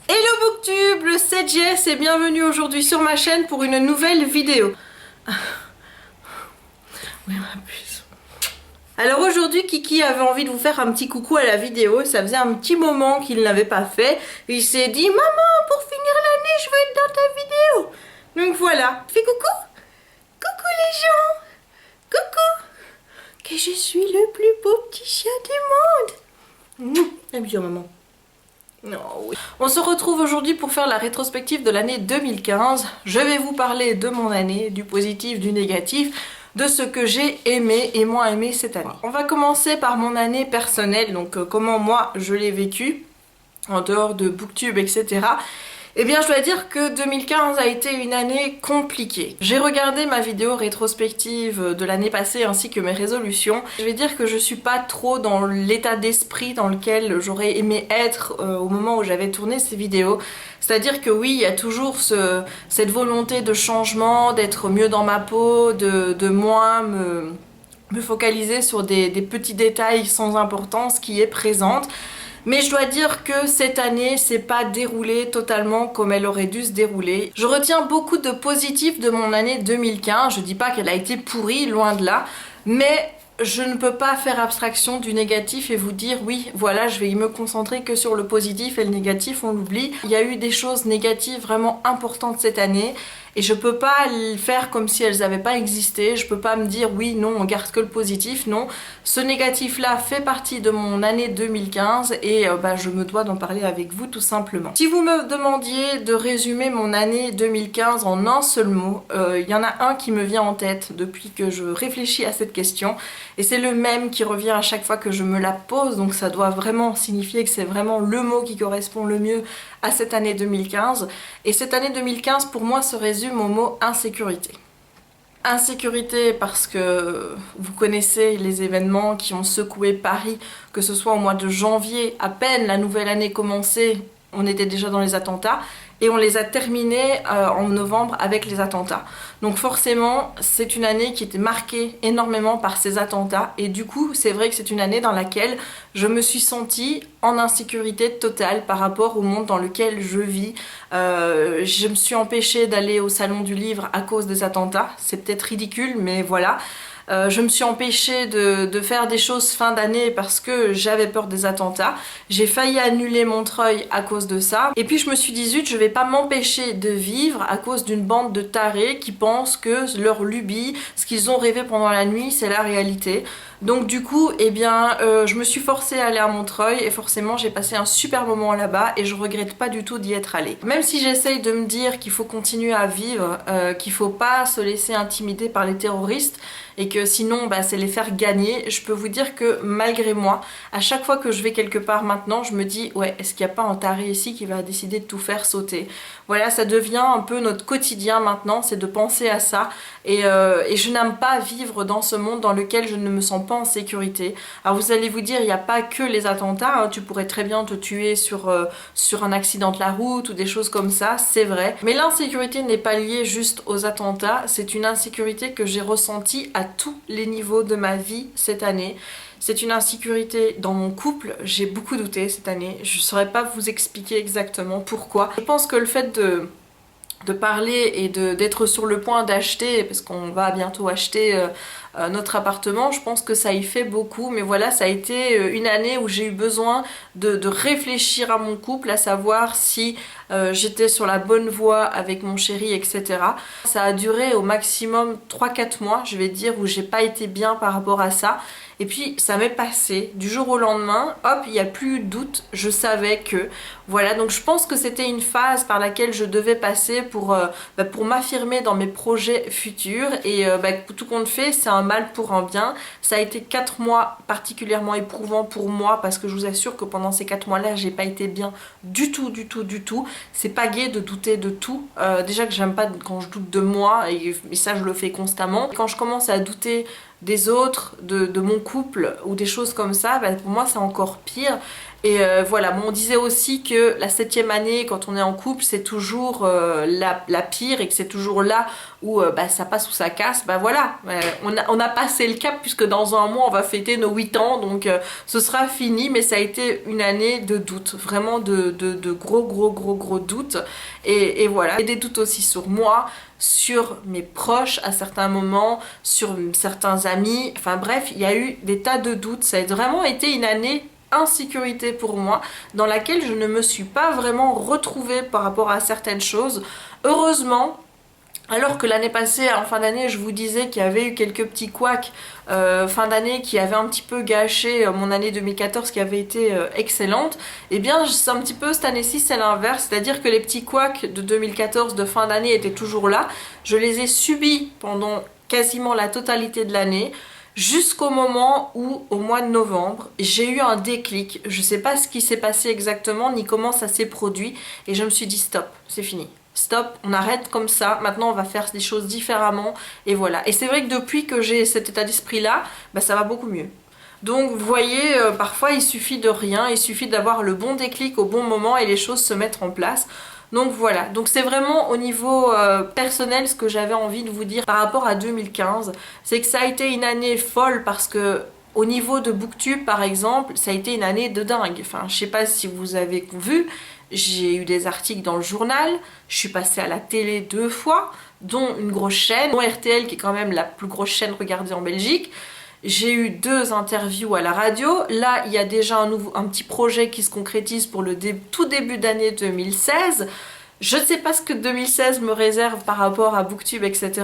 Hello Booktube, le 7GS et bienvenue aujourd'hui sur ma chaîne pour une nouvelle vidéo. Alors aujourd'hui Kiki avait envie de vous faire un petit coucou à la vidéo, ça faisait un petit moment qu'il ne l'avait pas fait. Il s'est dit maman, pour finir l'année je veux être dans ta vidéo. Donc voilà, fais coucou. Coucou les gens. Coucou. Que je suis le plus beau petit chien du monde. Un bisou maman. Oh, oui. On se retrouve aujourd'hui pour faire la rétrospective de l'année 2015. Je vais vous parler de mon année, du positif, du négatif, de ce que j'ai aimé et moins aimé cette année. On va commencer par mon année personnelle, donc comment moi je l'ai vécu, en dehors de Booktube, etc. Eh bien je dois dire que 2015 a été une année compliquée. J'ai regardé ma vidéo rétrospective de l'année passée ainsi que mes résolutions. Je vais dire que je suis pas trop dans l'état d'esprit dans lequel j'aurais aimé être au moment où j'avais tourné ces vidéos. C'est-à-dire que oui, il y a toujours cette volonté de changement, d'être mieux dans ma peau, de moins me focaliser sur des petits détails sans importance qui est présente. Mais je dois dire que cette année s'est pas déroulée totalement comme elle aurait dû se dérouler. Je retiens beaucoup de positifs de mon année 2015. Je dis pas qu'elle a été pourrie, loin de là, mais je ne peux pas faire abstraction du négatif et vous dire oui, voilà, je vais me concentrer que sur le positif et le négatif, on l'oublie. Il y a eu des choses négatives vraiment importantes cette année et je peux pas le faire comme si elles n'avaient pas existé. Je peux pas me dire oui, non, on garde que le positif, non. Ce négatif-là fait partie de mon année 2015 et je me dois d'en parler avec vous tout simplement. Si vous me demandiez de résumer mon année 2015 en un seul mot, il y en a un qui me vient en tête depuis que je réfléchis à cette question. Et c'est le même qui revient à chaque fois que je me la pose, donc ça doit vraiment signifier que c'est vraiment le mot qui correspond le mieux à cette année 2015. Et cette année 2015 pour moi se résume au mot insécurité. Insécurité parce que vous connaissez les événements qui ont secoué Paris, que ce soit au mois de janvier, à peine la nouvelle année commençait, on était déjà dans les attentats. Et on les a terminés en novembre avec les attentats. Donc forcément, c'est une année qui était marquée énormément par ces attentats. Et du coup, c'est vrai que c'est une année dans laquelle je me suis sentie en insécurité totale par rapport au monde dans lequel je vis. Je me suis empêchée d'aller au salon du livre à cause des attentats. C'est peut-être ridicule, mais voilà. Je me suis empêchée de faire des choses fin d'année parce que j'avais peur des attentats. J'ai failli annuler Montreuil à cause de ça. Et puis je me suis dit zut, je vais pas m'empêcher de vivre à cause d'une bande de tarés qui pensent que leur lubie, ce qu'ils ont rêvé pendant la nuit, c'est la réalité. Donc du coup, eh bien, je me suis forcée à aller à Montreuil et forcément j'ai passé un super moment là-bas et je regrette pas du tout d'y être allée. Même si j'essaye de me dire qu'il faut continuer à vivre, qu'il faut pas se laisser intimider par les terroristes et que sinon c'est les faire gagner, je peux vous dire que malgré moi, à chaque fois que je vais quelque part maintenant, je me dis ouais, est-ce qu'il n'y a pas un taré ici qui va décider de tout faire sauter? Voilà, ça devient un peu notre quotidien maintenant, c'est de penser à ça et je n'aime pas vivre dans ce monde dans lequel je ne me sens pas en sécurité. Alors vous allez vous dire, il n'y a pas que les attentats, hein, tu pourrais très bien te tuer sur un accident de la route ou des choses comme ça, c'est vrai. Mais l'insécurité n'est pas liée juste aux attentats, c'est une insécurité que j'ai ressentie à tous les niveaux de ma vie cette année. C'est une insécurité dans mon couple, j'ai beaucoup douté cette année, je ne saurais pas vous expliquer exactement pourquoi. Je pense que le fait de parler et d'être sur le point d'acheter, parce qu'on va bientôt acheter notre appartement, je pense que ça y fait beaucoup, mais voilà, ça a été une année où j'ai eu besoin de réfléchir à mon couple, à savoir si j'étais sur la bonne voie avec mon chéri, etc. Ça a duré au maximum 3-4 mois, je vais dire, où j'ai pas été bien par rapport à ça. Et puis ça m'est passé du jour au lendemain, hop, il n'y a plus eu de doute, je savais que. Voilà, donc je pense que c'était une phase par laquelle je devais passer pour m'affirmer dans mes projets futurs. Et tout compte fait, c'est un mal pour un bien. Ça a été 4 mois particulièrement éprouvants pour moi parce que je vous assure que pendant ces 4 mois-là, j'ai pas été bien du tout, du tout, du tout. C'est pas gai de douter de tout. Déjà que j'aime pas quand je doute de moi et ça je le fais constamment. Quand je commence à douter des autres, de mon couple ou des choses comme ça, pour moi c'est encore pire Et voilà, bon, on disait aussi que la 7e année, quand on est en couple, c'est toujours la pire et que c'est toujours là où bah, ça passe ou ça casse. Bah voilà, on a passé le cap puisque dans un mois, on va fêter nos 8 ans. Donc ce sera fini, mais ça a été une année de doute, vraiment de gros doutes. Et voilà, et des doutes aussi sur moi, sur mes proches à certains moments, sur certains amis. Enfin bref, il y a eu des tas de doutes. Ça a vraiment été une année insécurité pour moi, dans laquelle je ne me suis pas vraiment retrouvée par rapport à certaines choses. Heureusement, alors que l'année passée, en fin d'année, je vous disais qu'il y avait eu quelques petits couacs fin d'année qui avaient un petit peu gâché mon année 2014 qui avait été excellente, et bien c'est un petit peu cette année-ci, c'est l'inverse, c'est-à-dire que les petits couacs de 2014 de fin d'année étaient toujours là. Je les ai subis pendant quasiment la totalité de l'année, jusqu'au moment où, au mois de novembre, j'ai eu un déclic. Je sais pas ce qui s'est passé exactement, ni comment ça s'est produit, et je me suis dit stop, c'est fini. Stop, on arrête comme ça, maintenant on va faire des choses différemment, et voilà. Et c'est vrai que depuis que j'ai cet état d'esprit-là, bah, ça va beaucoup mieux. Donc vous voyez, parfois il suffit de rien, il suffit d'avoir le bon déclic au bon moment et les choses se mettent en place. Donc voilà, donc c'est vraiment au niveau personnel ce que j'avais envie de vous dire par rapport à 2015. C'est que ça a été une année folle parce que au niveau de Booktube par exemple, ça a été une année de dingue. Enfin, je sais pas si vous avez vu, j'ai eu des articles dans le journal, je suis passée à la télé 2 fois, dont une grosse chaîne, dont RTL qui est quand même la plus grosse chaîne regardée en Belgique. J'ai eu 2 interviews à la radio. Là, il y a déjà un petit projet qui se concrétise pour le tout début d'année 2016. Je ne sais pas ce que 2016 me réserve par rapport à Booktube, etc.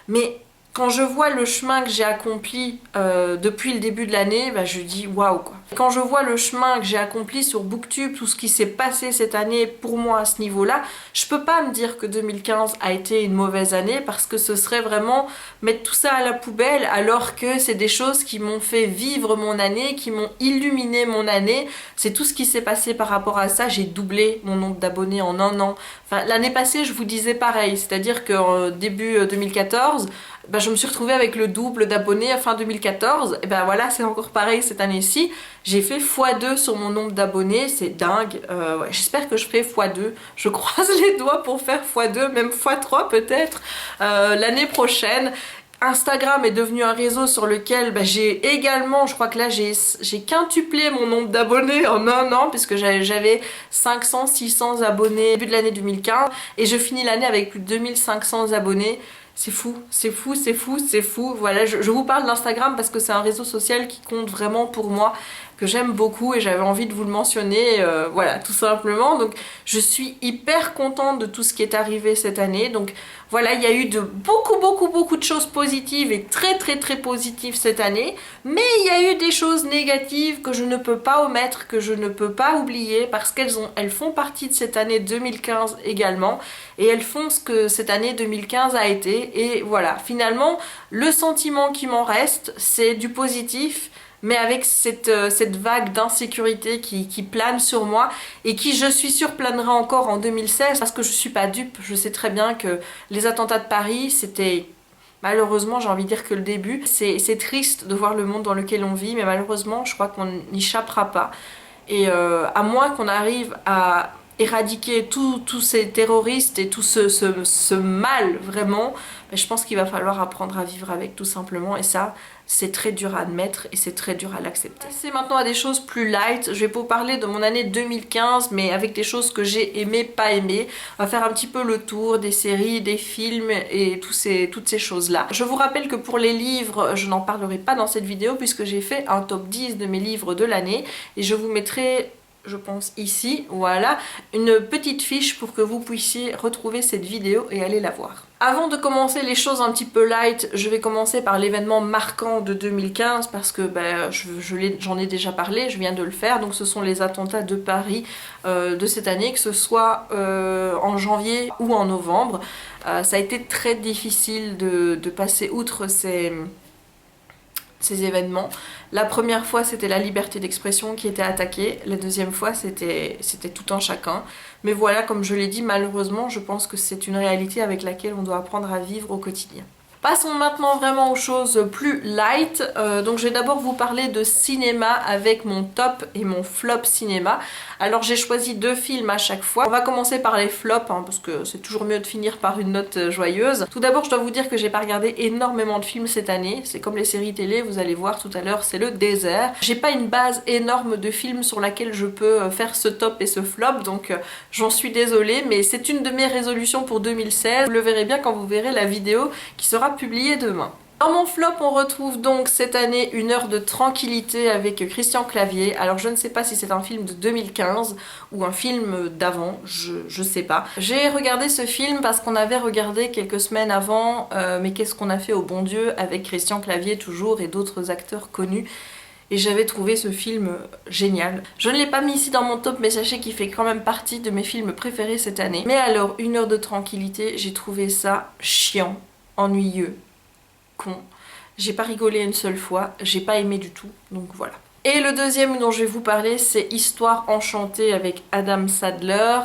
Mais quand je vois le chemin que j'ai accompli depuis le début de l'année, bah, je dis waouh quoi. Quand je vois le chemin que j'ai accompli sur Booktube, tout ce qui s'est passé cette année pour moi à ce niveau-là, je peux pas me dire que 2015 a été une mauvaise année parce que ce serait vraiment mettre tout ça à la poubelle alors que c'est des choses qui m'ont fait vivre mon année, qui m'ont illuminé mon année. C'est tout ce qui s'est passé par rapport à ça. J'ai doublé mon nombre d'abonnés en un an. Enfin, l'année passée, je vous disais pareil, c'est-à-dire que début 2014, ben, je me suis retrouvée avec le double d'abonnés à fin 2014. Et ben voilà, c'est encore pareil cette année-ci. J'ai fait x2 sur mon nombre d'abonnés, c'est dingue. Ouais, j'espère que je ferai x2. Je croise les doigts pour faire x2, même x3 peut-être l'année prochaine. Instagram est devenu un réseau sur lequel bah, j'ai également, je crois que là j'ai quintuplé mon nombre d'abonnés en un an puisque j'avais 500-600 abonnés au début de l'année 2015 et je finis l'année avec plus de 2500 abonnés. C'est fou, c'est fou, c'est fou, c'est fou. Voilà, je vous parle d'Instagram parce que c'est un réseau social qui compte vraiment pour moi, que j'aime beaucoup et j'avais envie de vous le mentionner, voilà, tout simplement. Donc je suis hyper contente de tout ce qui est arrivé cette année. Donc voilà, il y a eu de beaucoup de choses positives et très positives cette année, mais il y a eu des choses négatives que je ne peux pas omettre, que je ne peux pas oublier parce elles font partie de cette année 2015 également et elles font ce que cette année 2015 a été. Et voilà, finalement, le sentiment qui m'en reste, c'est du positif, mais avec cette vague d'insécurité qui plane sur moi et qui, je suis sûre, planera encore en 2016 parce que je suis pas dupe. Je sais très bien que les attentats de Paris, c'était malheureusement, j'ai envie de dire que le début. C'est triste de voir le monde dans lequel on vit, mais malheureusement, je crois qu'on n'y échappera pas. Et à moins qu'on arrive à éradiquer tous ces terroristes et tout ce mal vraiment, mais je pense qu'il va falloir apprendre à vivre avec tout simplement, et ça c'est très dur à admettre et c'est très dur à l'accepter. C'est maintenant à des choses plus light. Je vais vous parler de mon année 2015 mais avec des choses que j'ai aimées, pas aimées. On va faire un petit peu le tour des séries, des films et toutes ces choses là. Je vous rappelle que pour les livres, je n'en parlerai pas dans cette vidéo puisque j'ai fait un top 10 de mes livres de l'année et je vous mettrai, je pense ici, voilà, une petite fiche pour que vous puissiez retrouver cette vidéo et aller la voir. Avant de commencer les choses un petit peu light, je vais commencer par l'événement marquant de 2015 parce que ben, j'en ai déjà parlé, je viens de le faire. Donc ce sont les attentats de Paris de cette année, que ce soit en janvier ou en novembre. Ça a été très difficile de passer outre ces événements. La première fois c'était la liberté d'expression qui était attaquée, la deuxième fois c'était tout un chacun. Mais voilà, comme je l'ai dit, malheureusement je pense que c'est une réalité avec laquelle on doit apprendre à vivre au quotidien. Passons maintenant vraiment aux choses plus light. Donc je vais d'abord vous parler de cinéma avec mon top et mon flop cinéma. Alors j'ai choisi 2 films à chaque fois. On va commencer par les flops hein, parce que c'est toujours mieux de finir par une note joyeuse. Tout d'abord je dois vous dire que j'ai pas regardé énormément de films cette année. C'est comme les séries télé, vous allez voir tout à l'heure, c'est le désert. J'ai pas une base énorme de films sur laquelle je peux faire ce top et ce flop, donc j'en suis désolée, mais c'est une de mes résolutions pour 2016. Vous le verrez bien quand vous verrez la vidéo qui sera publiée demain. Dans mon flop, on retrouve donc cette année Une heure de tranquillité avec Christian Clavier. Alors je ne sais pas si c'est un film de 2015 ou un film d'avant, je sais pas. J'ai regardé ce film parce qu'on avait regardé quelques semaines avant Mais qu'est-ce qu'on a fait au bon Dieu avec Christian Clavier toujours et d'autres acteurs connus. Et j'avais trouvé ce film génial. Je ne l'ai pas mis ici dans mon top, mais sachez qu'il fait quand même partie de mes films préférés cette année. Mais alors, Une heure de tranquillité, j'ai trouvé ça chiant, ennuyeux, con. J'ai pas rigolé une seule fois, j'ai pas aimé du tout, donc voilà. Et le deuxième dont je vais vous parler, c'est Histoire enchantée avec Adam Sandler,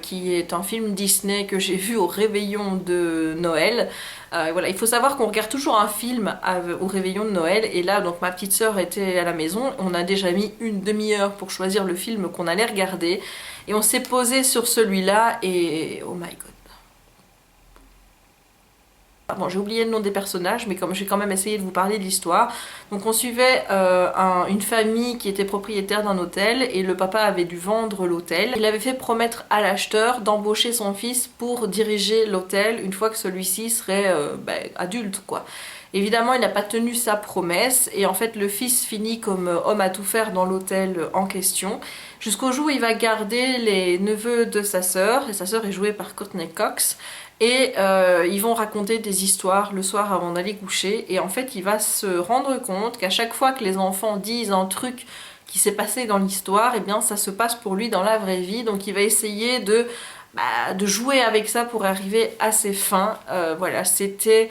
qui est un film Disney que j'ai vu au réveillon de Noël. Voilà, il faut savoir qu'on regarde toujours un film au réveillon de Noël, et là, donc ma petite sœur était à la maison, on a déjà mis une demi-heure pour choisir le film qu'on allait regarder, et on s'est posé sur celui-là, et oh my god. Bon, j'ai oublié le nom des personnages, mais comme j'ai quand même essayé de vous parler de l'histoire. Donc on suivait une famille qui était propriétaire d'un hôtel et le papa avait dû vendre l'hôtel. Il avait fait promettre à l'acheteur d'embaucher son fils pour diriger l'hôtel une fois que celui-ci serait adulte, quoi. Évidemment, il n'a pas tenu sa promesse et en fait le fils finit comme homme à tout faire dans l'hôtel en question jusqu'au jour où il va garder les neveux de sa sœur, et sa sœur est jouée par Courtney Cox. Et ils vont raconter des histoires le soir avant d'aller coucher, et en fait il va se rendre compte qu'à chaque fois que les enfants disent un truc qui s'est passé dans l'histoire, et bien ça se passe pour lui dans la vraie vie, donc il va essayer de jouer avec ça pour arriver à ses fins. Voilà, c'était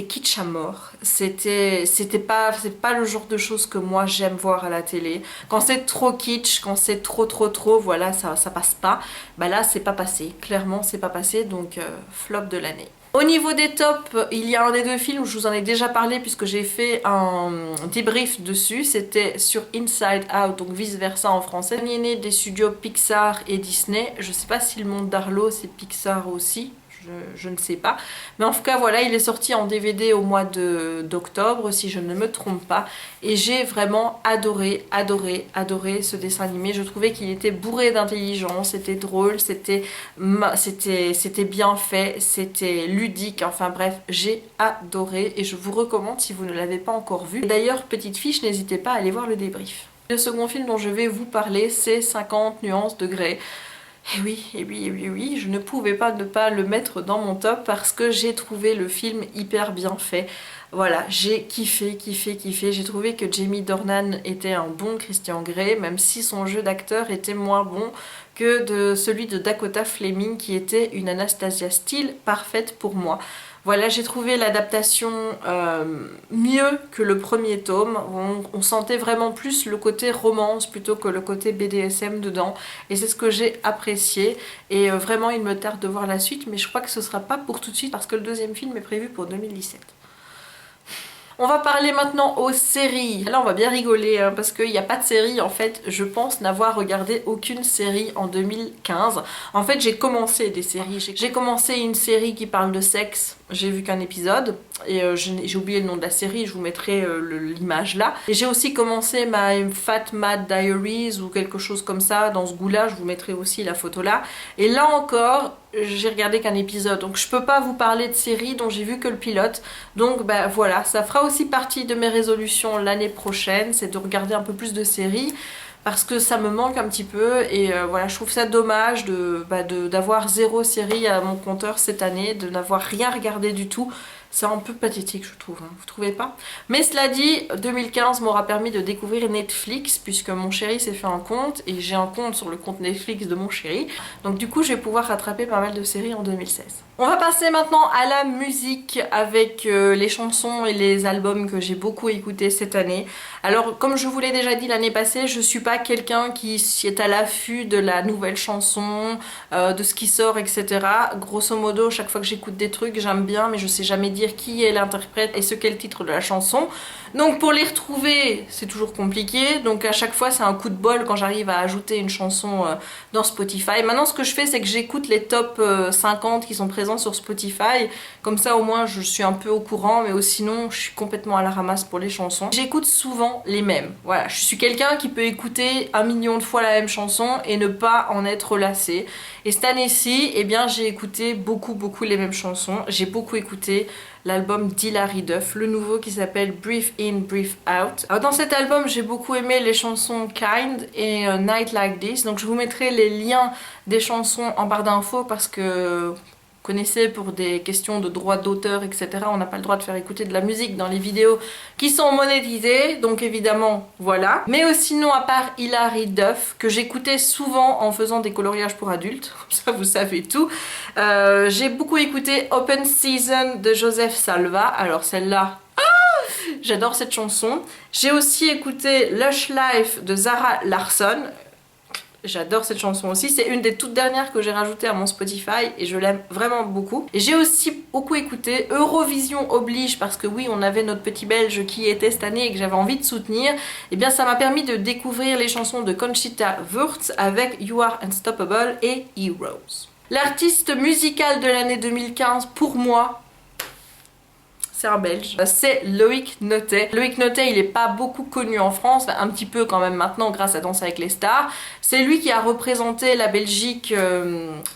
kitsch à mort. C'est pas le genre de choses que moi j'aime voir à la télé. Quand c'est trop kitsch, quand c'est trop, voilà, ça passe pas. Bah là, c'est pas passé. Clairement, c'est pas passé, donc flop de l'année. Au niveau des tops, il y a un des 2 films où je vous en ai déjà parlé puisque j'ai fait un débrief dessus. C'était sur Inside Out, donc vice versa en français. Il est né des studios Pixar et Disney. Je sais pas si Le Monde d'Arlo c'est Pixar aussi. Je ne sais pas, mais en tout cas voilà, il est sorti en DVD au mois d'octobre si je ne me trompe pas, et j'ai vraiment adoré ce dessin animé. Je trouvais qu'il était bourré d'intelligence, c'était drôle, c'était bien fait, c'était ludique, enfin bref, j'ai adoré et je vous recommande si vous ne l'avez pas encore vu. D'ailleurs, petite fiche, n'hésitez pas à aller voir le débrief. Le second film dont je vais vous parler, c'est 50 nuances de Grey. Et oui, je ne pouvais pas ne pas le mettre dans mon top parce que j'ai trouvé le film hyper bien fait. Voilà, j'ai kiffé. J'ai trouvé que Jamie Dornan était un bon Christian Grey, même si son jeu d'acteur était moins bon que celui de Dakota Fleming qui était une Anastasia Steele parfaite pour moi. Voilà, j'ai trouvé l'adaptation mieux que le premier tome. On sentait vraiment plus le côté romance plutôt que le côté BDSM dedans. Et c'est ce que j'ai apprécié. Et vraiment, il me tarde de voir la suite, mais je crois que ce sera pas pour tout de suite parce que le deuxième film est prévu pour 2017. On va parler maintenant aux séries. Là on va bien rigoler hein, parce qu'il n'y a pas de série en fait. Je pense n'avoir regardé aucune série en 2015. En fait j'ai commencé des séries. J'ai commencé une série qui parle de sexe. J'ai vu qu'un épisode et j'ai oublié le nom de la série, je vous mettrai l'image là. Et j'ai aussi commencé ma Fat Mad Diaries ou quelque chose comme ça dans ce goût-là, je vous mettrai aussi la photo là. Et là encore, j'ai regardé qu'un épisode, donc je peux pas vous parler de série dont j'ai vu que le pilote. Donc bah voilà, ça fera aussi partie de mes résolutions l'année prochaine, c'est de regarder un peu plus de séries. Parce que ça me manque un petit peu et voilà, je trouve ça dommage d'avoir 0 série à mon compteur cette année, de n'avoir rien regardé du tout. C'est un peu pathétique je trouve, hein, vous trouvez pas? Mais cela dit, 2015 m'aura permis de découvrir Netflix puisque mon chéri s'est fait un compte et j'ai un compte sur le compte Netflix de mon chéri. Donc du coup je vais pouvoir rattraper pas mal de séries en 2016. On va passer maintenant à la musique avec les chansons et les albums que j'ai beaucoup écoutés cette année. Alors comme je vous l'ai déjà dit l'année passée, je suis pas quelqu'un qui est à l'affût de la nouvelle chanson, de ce qui sort, etc. Grosso modo, chaque fois que j'écoute des trucs, j'aime bien, mais je sais jamais dire qui est l'interprète et ce qu'est le titre de la chanson. Donc pour les retrouver, c'est toujours compliqué. Donc à chaque fois, c'est un coup de bol quand j'arrive à ajouter une chanson dans Spotify. Maintenant, ce que je fais, c'est que j'écoute les top 50 qui sont présents sur Spotify. Comme ça, au moins, je suis un peu au courant, mais sinon, je suis complètement à la ramasse pour les chansons. J'écoute souvent les mêmes. Voilà, je suis quelqu'un qui peut écouter 1 million de fois la même chanson et ne pas en être lassé. Et cette année-ci, eh bien, j'ai écouté beaucoup les mêmes chansons. J'ai beaucoup écouté l'album d'Hilary Duff, le nouveau qui s'appelle Breathe In, Breathe Out. Alors dans cet album, j'ai beaucoup aimé les chansons Kind et Night Like This. Donc je vous mettrai les liens des chansons en barre d'infos parce que vous connaissez, pour des questions de droits d'auteur, etc. On n'a pas le droit de faire écouter de la musique dans les vidéos qui sont monétisées, donc évidemment, voilà. Mais sinon, à part Hilary Duff, que j'écoutais souvent en faisant des coloriages pour adultes, comme ça vous savez tout, j'ai beaucoup écouté Open Season de Joseph Salva. Alors celle-là, j'adore cette chanson. J'ai aussi écouté Lush Life de Zara Larsson. J'adore cette chanson aussi, c'est une des toutes dernières que j'ai rajoutées à mon Spotify et je l'aime vraiment beaucoup. Et j'ai aussi beaucoup écouté Eurovision oblige, parce que oui, on avait notre petit belge qui était cette année et que j'avais envie de soutenir. Et bien ça m'a permis de découvrir les chansons de Conchita Wurst avec You Are Unstoppable et Heroes. L'artiste musical de l'année 2015 pour moi, c'est un belge, c'est Loïc Notet. Loïc Notet, il est pas beaucoup connu en France, un petit peu quand même maintenant grâce à Danse avec les stars. C'est lui qui a représenté la Belgique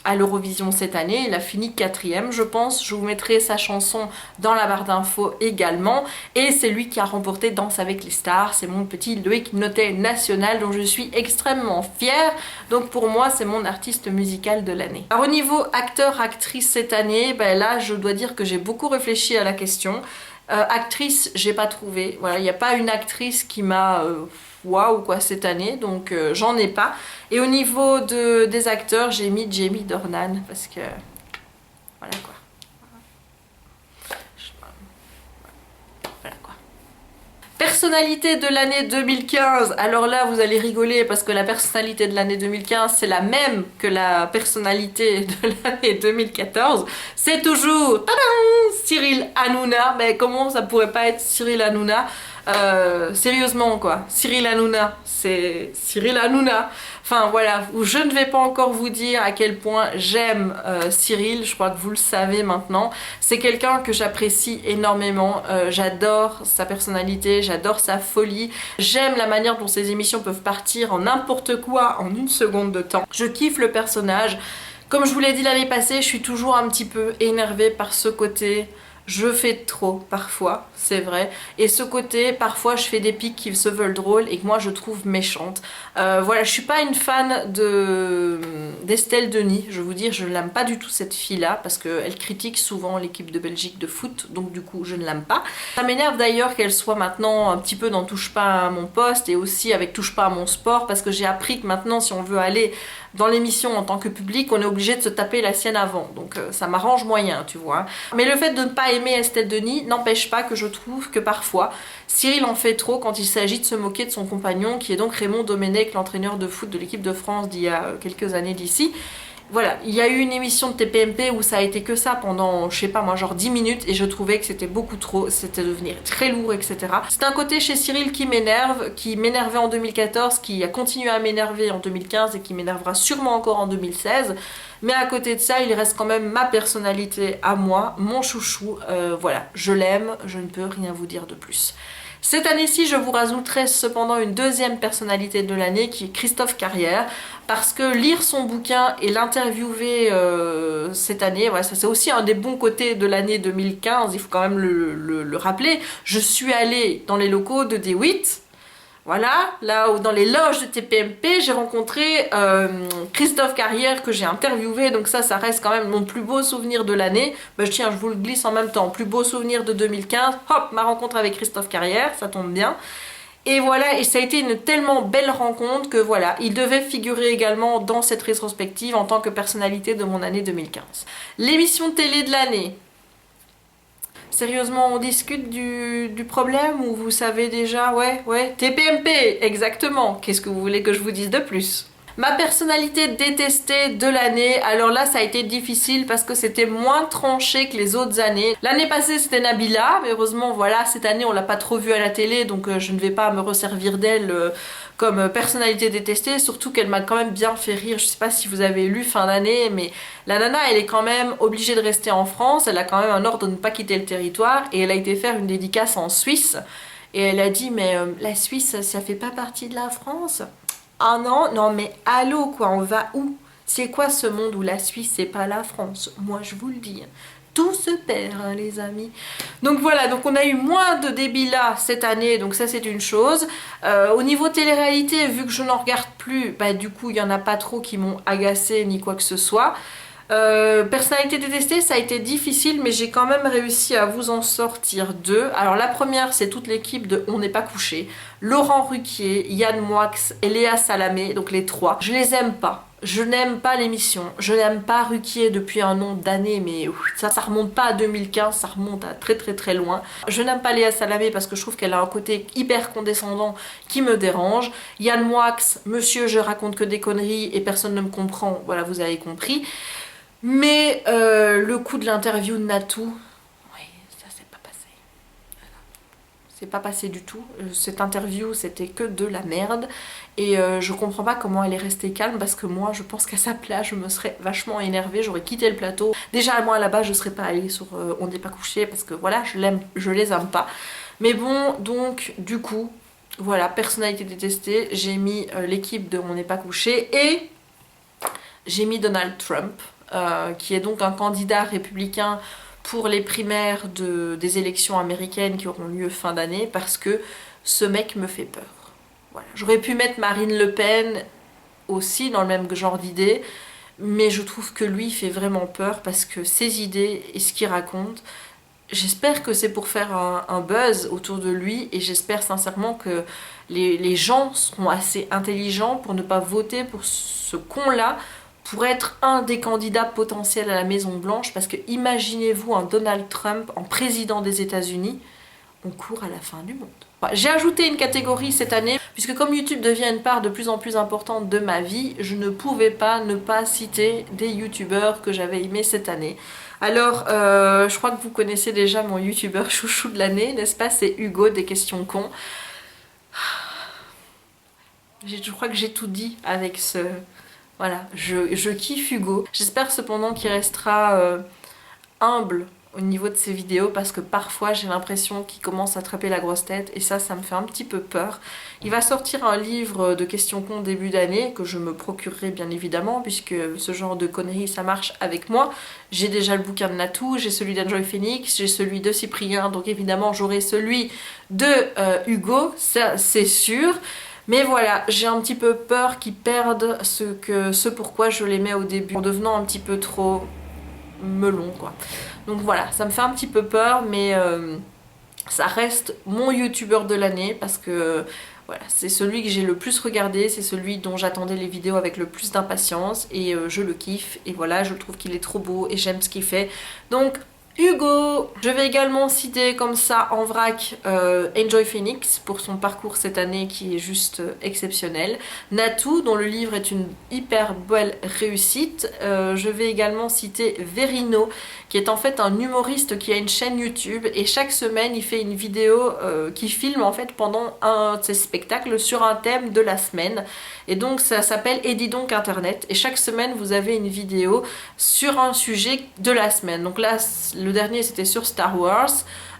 à l'Eurovision cette année. Il a fini 4e, je pense. Je vous mettrai sa chanson dans la barre d'infos également. Et c'est lui qui a remporté Danse avec les stars. C'est mon petit Loïc Notet national dont je suis extrêmement fière. Donc pour moi, c'est mon artiste musical de l'année. Alors au niveau acteur-actrice cette année, ben là, je dois dire que j'ai beaucoup réfléchi à la question. Actrice, j'ai pas trouvé. Voilà, il n'y a pas une actrice qui m'a waouh quoi cette année, donc j'en ai pas. Et au niveau des acteurs, j'ai mis Jamie Dornan parce que voilà quoi. Voilà quoi. Personnalité de l'année 2015. Alors là, vous allez rigoler parce que la personnalité de l'année 2015, c'est la même que la personnalité de l'année 2014. C'est toujours tadam, Cyril Hanouna. Mais comment ça pourrait pas être Cyril Hanouna? Sérieusement quoi, Cyril Hanouna, c'est Cyril Hanouna. Enfin voilà, je ne vais pas encore vous dire à quel point j'aime Cyril, je crois que vous le savez maintenant. C'est quelqu'un que j'apprécie énormément, j'adore sa personnalité, j'adore sa folie. J'aime la manière dont ses émissions peuvent partir en n'importe quoi en 1 seconde de temps. Je kiffe le personnage. Comme je vous l'ai dit l'année passée, je suis toujours un petit peu énervée par ce côté... Je fais trop parfois, c'est vrai. Et ce côté, parfois je fais des pics qui se veulent drôles et que moi je trouve méchantes. Voilà, je suis pas une fan d'Estelle Denis. Je vais vous dire, je l'aime pas du tout cette fille-là parce qu'elle critique souvent l'équipe de Belgique de foot. Donc du coup, je ne l'aime pas. Ça m'énerve d'ailleurs qu'elle soit maintenant un petit peu dans Touche pas à mon poste et aussi avec Touche pas à mon sport parce que j'ai appris que maintenant, si on veut aller dans l'émission en tant que public, on est obligé de se taper la sienne avant. Donc ça m'arrange moyen, tu vois. Mais le fait de ne pas aimer Estelle Denis n'empêche pas que je trouve que parfois Cyril en fait trop quand il s'agit de se moquer de son compagnon qui est donc Raymond Domenech, l'entraîneur de foot de l'équipe de France d'il y a quelques années d'ici. Voilà, il y a eu une émission de TPMP où ça a été que ça pendant, je sais pas moi, genre 10 minutes et je trouvais que c'était beaucoup trop, c'était devenir très lourd, etc. C'est un côté chez Cyril qui m'énerve, qui m'énervait en 2014, qui a continué à m'énerver en 2015 et qui m'énervera sûrement encore en 2016. Mais à côté de ça, il reste quand même ma personnalité à moi, mon chouchou. Voilà, je l'aime, je ne peux rien vous dire de plus. Cette année-ci, je vous rajouterai cependant une deuxième personnalité de l'année qui est Christophe Carrière, parce que lire son bouquin et l'interviewer cette année, voilà, ça c'est aussi un des bons côtés de l'année 2015, il faut quand même le rappeler. Je suis allée dans les locaux de DeWitt. Voilà, là où dans les loges de TPMP, j'ai rencontré Christophe Carrière que j'ai interviewé, donc ça reste quand même mon plus beau souvenir de l'année. Bah, tiens, je vous le glisse en même temps, plus beau souvenir de 2015, hop, ma rencontre avec Christophe Carrière, ça tombe bien. Et voilà, et ça a été une tellement belle rencontre que voilà, il devait figurer également dans cette rétrospective en tant que personnalité de mon année 2015. L'émission télé de l'année. Sérieusement, on discute du problème ou vous savez déjà? Ouais, TPMP, exactement. Qu'est-ce que vous voulez que je vous dise de plus? Ma personnalité détestée de l'année, alors là ça a été difficile parce que c'était moins tranché que les autres années. L'année passée c'était Nabila, mais heureusement voilà, cette année on l'a pas trop vue à la télé, donc je ne vais pas me resservir d'elle comme personnalité détestée, surtout qu'elle m'a quand même bien fait rire. Je sais pas si vous avez lu fin d'année, mais la nana elle est quand même obligée de rester en France, elle a quand même un ordre de ne pas quitter le territoire, et elle a été faire une dédicace en Suisse, et elle a dit mais la Suisse ça fait pas partie de la France? Ah non, non mais allô quoi, on va où? C'est quoi ce monde où la Suisse c'est pas la France? Moi je vous le dis, tout se perd hein, les amis. Donc voilà, donc on a eu moins de débit là cette année, donc ça c'est une chose. Au niveau télé-réalité, vu que je n'en regarde plus, bah du coup il y en a pas trop qui m'ont agacé ni quoi que ce soit. Personnalité détestée, ça a été difficile, mais j'ai quand même réussi à vous en sortir deux. Alors la première, c'est toute l'équipe de On n'est pas couché. Laurent Ruquier, Yann Moix et Léa Salamé, donc les trois. Je les aime pas. Je n'aime pas l'émission. Je n'aime pas Ruquier depuis un nombre d'années, mais ça remonte pas à 2015, ça remonte à très très très loin. Je n'aime pas Léa Salamé parce que je trouve qu'elle a un côté hyper condescendant qui me dérange. Yann Moix, monsieur je raconte que des conneries et personne ne me comprend, voilà vous avez compris. Mais le coup de l'interview de Natou, oui, ça c'est pas passé. C'est pas passé du tout. Cette interview, c'était que de la merde. Et je comprends pas comment elle est restée calme parce que moi, je pense qu'à sa place, je me serais vachement énervée. J'aurais quitté le plateau. Déjà, moi là-bas, je serais pas allée sur On n'est pas couché parce que voilà, je les aime pas. Mais bon, donc, du coup, voilà, personnalité détestée. J'ai mis l'équipe de On n'est pas couché et j'ai mis Donald Trump. Qui est donc un candidat républicain pour les primaires des élections américaines qui auront lieu fin d'année, parce que ce mec me fait peur. Voilà. J'aurais pu mettre Marine Le Pen aussi dans le même genre d'idées, mais je trouve que lui fait vraiment peur parce que ses idées et ce qu'il raconte, j'espère que c'est pour faire un buzz autour de lui, et j'espère sincèrement que les gens seront assez intelligents pour ne pas voter pour ce con-là, pour être un des candidats potentiels à la Maison Blanche, parce que imaginez-vous un Donald Trump en président des États-Unis, on court à la fin du monde. J'ai ajouté une catégorie cette année, puisque comme YouTube devient une part de plus en plus importante de ma vie, je ne pouvais pas ne pas citer des youtubeurs que j'avais aimés cette année. Alors, je crois que vous connaissez déjà mon youtubeur chouchou de l'année, n'est-ce pas? C'est Hugo des questions cons. Je crois que j'ai tout dit avec ce... Voilà, je kiffe Hugo. J'espère cependant qu'il restera humble au niveau de ses vidéos, parce que parfois j'ai l'impression qu'il commence à attraper la grosse tête et ça me fait un petit peu peur. Il va sortir un livre de questions cons début d'année que je me procurerai bien évidemment, puisque ce genre de conneries ça marche avec moi. J'ai déjà le bouquin de Natou, j'ai celui d'Enjoy Phoenix, j'ai celui de Cyprien, donc évidemment j'aurai celui de Hugo, ça c'est sûr. Mais voilà, j'ai un petit peu peur qu'ils perdent ce pourquoi je les mets au début, en devenant un petit peu trop melon quoi. Donc voilà, ça me fait un petit peu peur, mais ça reste mon youtubeur de l'année, parce que voilà, c'est celui que j'ai le plus regardé, c'est celui dont j'attendais les vidéos avec le plus d'impatience, et je le kiffe, et voilà, je trouve qu'il est trop beau et j'aime ce qu'il fait. Donc Hugo. Je vais également citer comme ça en vrac Enjoy Phoenix pour son parcours cette année qui est juste exceptionnel. Natou dont le livre est une hyper belle réussite. Je vais également citer Verino qui est en fait un humoriste qui a une chaîne YouTube et chaque semaine il fait une vidéo qui filme en fait pendant un de ses spectacles sur un thème de la semaine. Et donc ça s'appelle Et dis donc Internet, et chaque semaine vous avez une vidéo sur un sujet de la semaine. Donc là le dernier c'était sur Star Wars,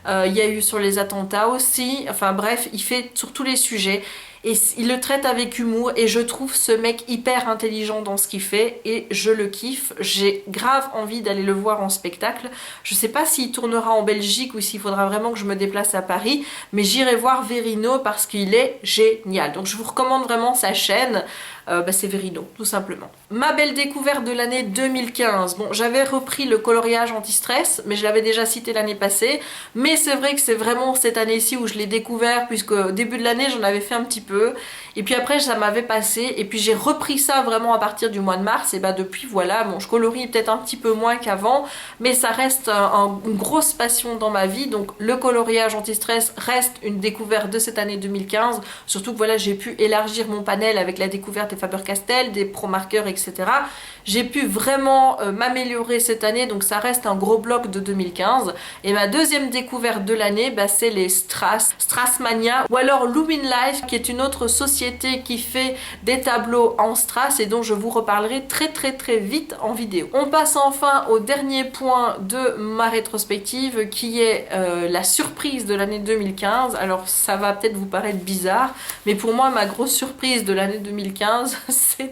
il y a eu sur les attentats aussi, enfin bref il fait sur tous les sujets. et il le traite avec humour et je trouve ce mec hyper intelligent dans ce qu'il fait et je le kiffe. J'ai grave envie d'aller le voir en spectacle. Je sais pas s'il tournera en Belgique ou s'il faudra vraiment que je me déplace à Paris, mais j'irai voir Verino parce qu'il est génial. Donc je vous recommande vraiment sa chaîne. C'est Verino, tout simplement. Ma belle découverte de l'année 2015. Bon, j'avais repris le coloriage anti-stress, mais je l'avais déjà cité l'année passée. Mais c'est vrai que c'est vraiment cette année-ci où je l'ai découvert, puisque au début de l'année, j'en avais fait un petit peu. Et puis après, ça m'avait passé. Et puis j'ai repris ça vraiment à partir du mois de mars. Et bah depuis, voilà, bon, je colorie peut-être un petit peu moins qu'avant, mais ça reste une grosse passion dans ma vie. Donc le coloriage anti-stress reste une découverte de cette année 2015. Surtout que voilà, j'ai pu élargir mon panel avec la découverte des Faber-Castell, des Pro Markers, etc. J'ai pu vraiment m'améliorer cette année, donc ça reste un gros bloc de 2015. Et ma deuxième découverte de l'année, bah, c'est les Strass, Strassmania, ou alors Lumin Life, qui est une autre société qui fait des tableaux en strass et dont je vous reparlerai très vite en vidéo. On passe enfin au dernier point de ma rétrospective, qui est la surprise de l'année 2015. Alors ça va peut-être vous paraître bizarre, mais pour moi, ma grosse surprise de l'année 2015, c'est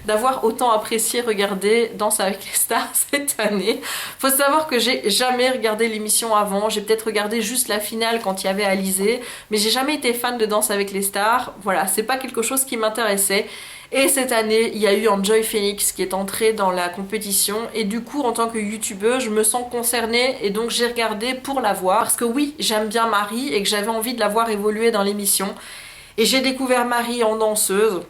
d'avoir autant apprécié regarder Danse avec les stars cette année. Faut savoir que j'ai jamais regardé l'émission avant, j'ai peut-être regardé juste la finale quand il y avait Alizé, mais j'ai jamais été fan de Danse avec les stars. Voilà, c'est pas quelque chose qui m'intéressait. Et cette année, il y a eu Enjoy Phoenix qui est entré dans la compétition et du coup, en tant que youtubeuse, je me sens concernée et donc j'ai regardé pour la voir parce que oui, j'aime bien Marie et que j'avais envie de la voir évoluer dans l'émission. Et j'ai découvert Marie en danseuse.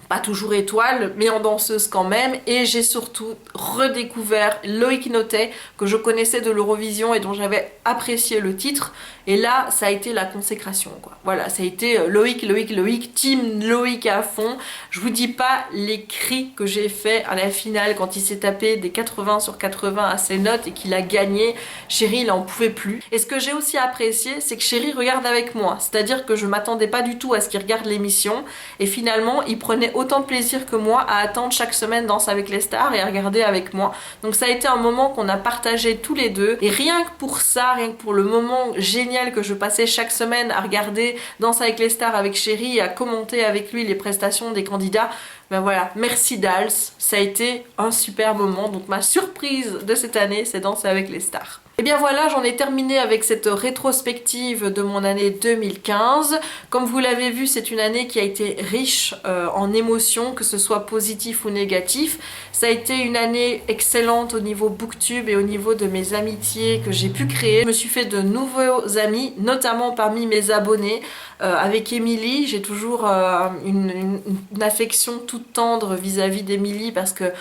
Pas toujours étoile, mais en danseuse quand même. Et j'ai surtout redécouvert Loïc Notet, que je connaissais de l'Eurovision et dont j'avais apprécié le titre. Et là, ça a été la consécration, quoi. Voilà, ça a été Loïc, team Loïc à fond. Je vous dis pas les cris que j'ai fait à la finale quand il s'est tapé des 80 sur 80 à ses notes et qu'il a gagné. Chéri, il en pouvait plus. Et ce que j'ai aussi apprécié, c'est que Chéri regarde avec moi. C'est-à-dire que je m'attendais pas du tout à ce qu'il regarde l'émission. Et finalement, il prenait autant de plaisir que moi à attendre chaque semaine Danse avec les stars et à regarder avec moi. Donc ça a été un moment qu'on a partagé tous les deux. Et rien que pour ça, rien que pour le moment génial que je passais chaque semaine à regarder Danse avec les stars avec Chéri et à commenter avec lui les prestations des candidats, ben voilà, merci Dals, ça a été un super moment. Donc ma surprise de cette année, c'est Danse avec les stars. Et bien voilà, j'en ai terminé avec cette rétrospective de mon année 2015. Comme vous l'avez vu, c'est une année qui a été riche en émotions, que ce soit positif ou négatif. Ça a été une année excellente au niveau booktube et au niveau de mes amitiés que j'ai pu créer. Je me suis fait de nouveaux amis, notamment parmi mes abonnés. Avec Émilie, j'ai toujours une affection toute tendre vis-à-vis d'Émilie parce que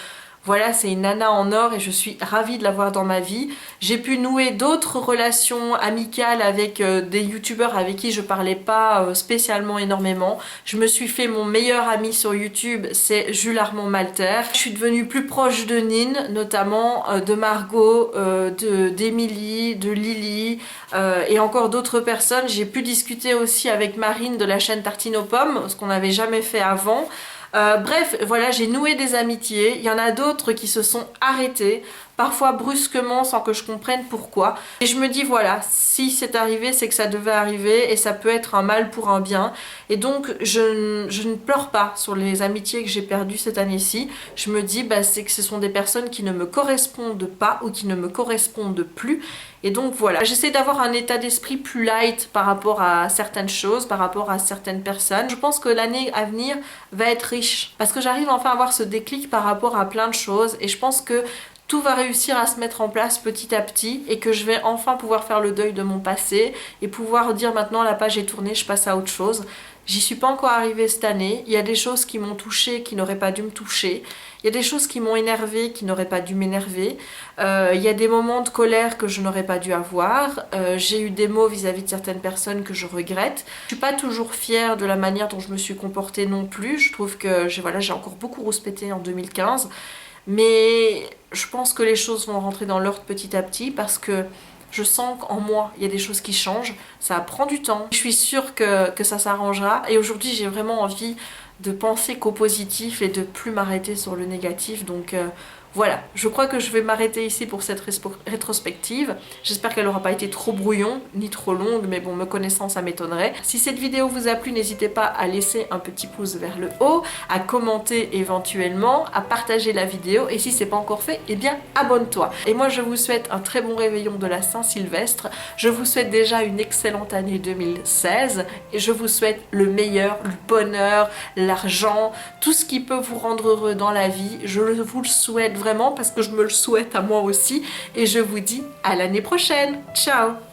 voilà, c'est une nana en or et je suis ravie de l'avoir dans ma vie. J'ai pu nouer d'autres relations amicales avec des youtubeurs avec qui je parlais pas spécialement énormément. Je me suis fait mon meilleur ami sur YouTube, c'est Jules Armand Malter. Je suis devenue plus proche de Nine, notamment de Margot, d'Émilie, de Lily et encore d'autres personnes. J'ai pu discuter aussi avec Marine de la chaîne Tartine aux pommes, ce qu'on n'avait jamais fait avant. Bref, voilà, j'ai noué des amitiés. Il y en a d'autres qui se sont arrêtées, parfois brusquement sans que je comprenne pourquoi. Et je me dis voilà, si c'est arrivé, c'est que ça devait arriver et ça peut être un mal pour un bien. Et donc je ne pleure pas sur les amitiés que j'ai perdues cette année-ci. Je me dis bah, c'est que ce sont des personnes qui ne me correspondent pas ou qui ne me correspondent plus. Et donc voilà, j'essaie d'avoir un état d'esprit plus light par rapport à certaines choses, par rapport à certaines personnes. Je pense que l'année à venir va être riche parce que j'arrive enfin à avoir ce déclic par rapport à plein de choses et je pense que tout va réussir à se mettre en place petit à petit et que je vais enfin pouvoir faire le deuil de mon passé et pouvoir dire maintenant la page est tournée, je passe à autre chose. J'y suis pas encore arrivée cette année. Il y a des choses qui m'ont touchée qui n'auraient pas dû me toucher. Il y a des choses qui m'ont énervée qui n'auraient pas dû m'énerver. Il y a des moments de colère que je n'aurais pas dû avoir. J'ai eu des mots vis-à-vis de certaines personnes que je regrette. Je suis pas toujours fière de la manière dont je me suis comportée non plus. Je trouve que j'ai encore beaucoup rouspété en 2015. Mais je pense que les choses vont rentrer dans l'ordre petit à petit parce que je sens qu'en moi, il y a des choses qui changent. Ça prend du temps. Je suis sûre que ça s'arrangera. Et aujourd'hui, j'ai vraiment envie de penser qu'au positif et de plus m'arrêter sur le négatif. Donc Voilà, je crois que je vais m'arrêter ici pour cette rétrospective. J'espère qu'elle n'aura pas été trop brouillon, ni trop longue, mais bon, me connaissant, ça m'étonnerait. Si cette vidéo vous a plu, n'hésitez pas à laisser un petit pouce vers le haut, à commenter éventuellement, à partager la vidéo, et si c'est pas encore fait, eh bien, abonne-toi. Et moi, je vous souhaite un très bon réveillon de la Saint-Sylvestre. Je vous souhaite déjà une excellente année 2016, et je vous souhaite le meilleur, le bonheur, l'argent, tout ce qui peut vous rendre heureux dans la vie. Je vous le souhaite vraiment parce que je me le souhaite à moi aussi, et je vous dis à l'année prochaine. Ciao!